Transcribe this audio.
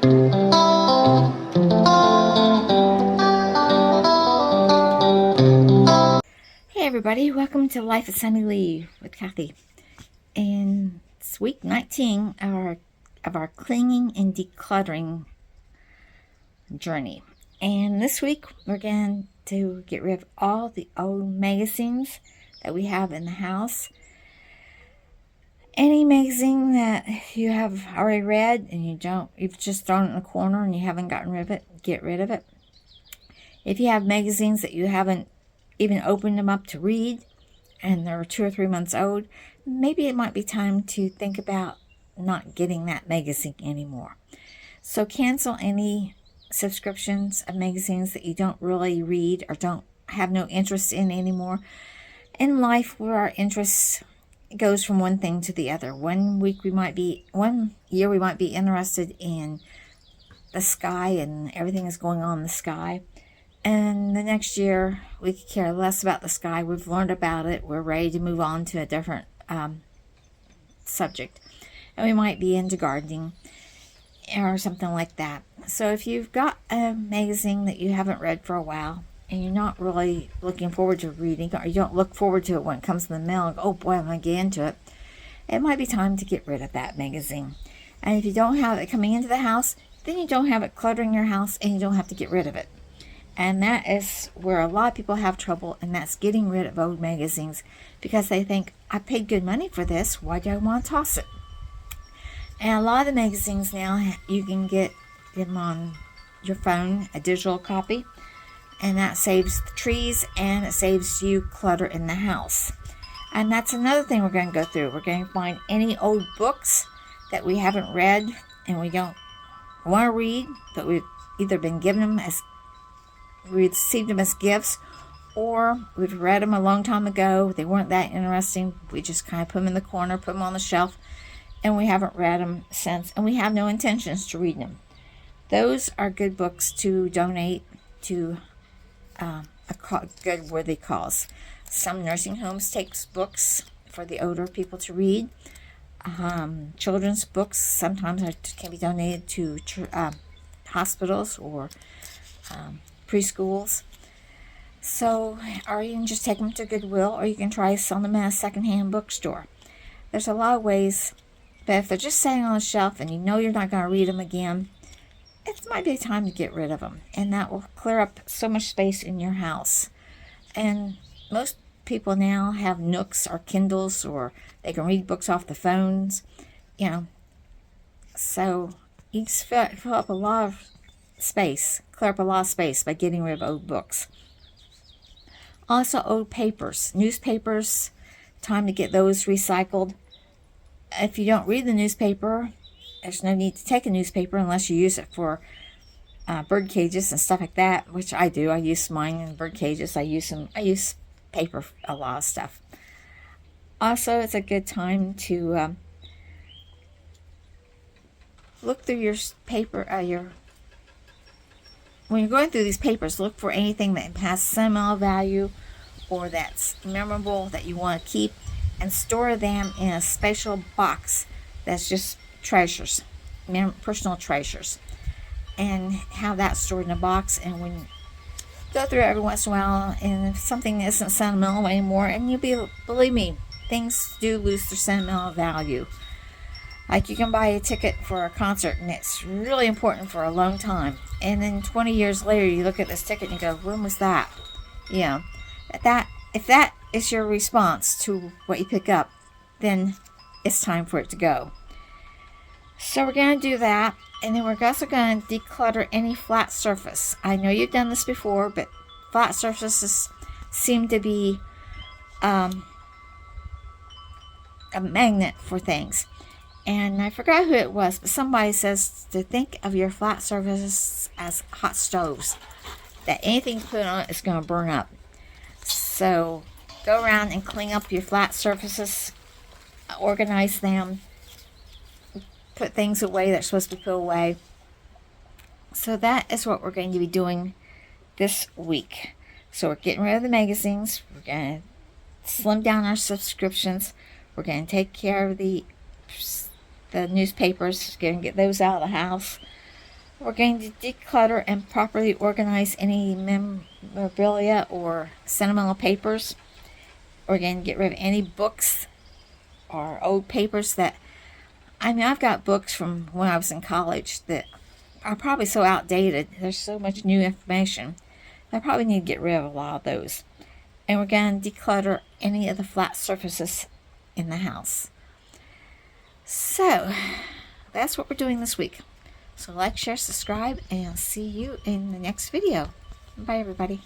Hey everybody, welcome to Life of Sunny Lea with Kathy. And it's week 19 of our cleaning and decluttering journey. And this week we're going to get rid of all the old magazines that we have in the house. Any magazine that you have already read and you've just thrown it in a corner and you haven't gotten rid of it, get rid of it. If you have magazines that you haven't even opened them up to read and they're 2 or 3 months old, maybe it might be time to think about not getting that magazine anymore. So cancel any subscriptions of magazines that you don't really read or don't have no interest in anymore. In life, where our interests goes from one thing to the other. One year we might be interested in the sky and everything is going on in the sky. And the next year, we could care less about the sky. We've learned about it. We're ready to move on to a different subject. And we might be into gardening or something like that. So if you've got a magazine that you haven't read for a while, and you're not really looking forward to reading, or you don't look forward to it when it comes in the mail, and go, oh boy, I'm going to get into it, it might be time to get rid of that magazine. And if you don't have it coming into the house, then you don't have it cluttering your house, and you don't have to get rid of it. And that is where a lot of people have trouble, and that's getting rid of old magazines, because they think, I paid good money for this, why do I want to toss it? And a lot of the magazines now, you can get them on your phone, a digital copy, and that saves the trees and it saves you clutter in the house. And that's another thing we're going to go through. We're going to find any old books that we haven't read and we don't want to read, but we've either been given them as we received them as gifts, or we've read them a long time ago. They weren't that interesting. We just kind of put them in the corner, put them on the shelf, and we haven't read them since, and we have no intentions to read them. Those are good books to donate to a good worthy cause. Some nursing homes take books for the older people to read. Children's books sometimes can be donated to hospitals or preschools. So, or you can just take them to Goodwill, or you can try selling them at a secondhand bookstore. There's a lot of ways, but if they're just sitting on the shelf and you know you're not going to read them again, it might be time to get rid of them, and that will clear up so much space in your house. And most people now have Nooks or Kindles, or they can read books off the phones, so you just fill up a lot of space, clear up a lot of space by getting rid of old books. Also, old papers, newspapers, time to get those recycled. If you don't read the newspaper, there's no need to take a newspaper unless you use it for bird cages and stuff like that, which I do. I use mine in bird cages. I use paper for a lot of stuff. Also, it's a good time to look through your paper. When you're going through these papers, look for anything that has sentimental value or that's memorable that you want to keep, and store them in a special box that's just treasures, personal treasures, and have that stored in a box. And when you go through it every once in a while, and if something isn't sentimental anymore, and believe me, things do lose their sentimental value. Like, you can buy a ticket for a concert and it's really important for a long time, and then 20 years later you look at this ticket and you go, when was that? If that is your response to what you pick up, then it's time for it to go. So we're going to do that, and then we're also going to declutter any flat surface. I know you've done this before, but flat surfaces seem to be a magnet for things. And I forgot who it was, but somebody says to think of your flat surfaces as hot stoves, that anything you put on it is going to burn up. So go around and clean up your flat surfaces, organize them, put things away that are supposed to be put away. So that is what we're going to be doing this week. So we're getting rid of the magazines. We're going to slim down our subscriptions. We're going to take care of the newspapers. Going to get those out of the house. We're going to declutter and properly organize any memorabilia or sentimental papers. We're going to get rid of any books or old papers that, I've got books from when I was in college that are probably so outdated. There's so much new information. I probably need to get rid of a lot of those. And we're going to declutter any of the flat surfaces in the house. So, that's what we're doing this week. So like, share, subscribe, and see you in the next video. Bye, everybody.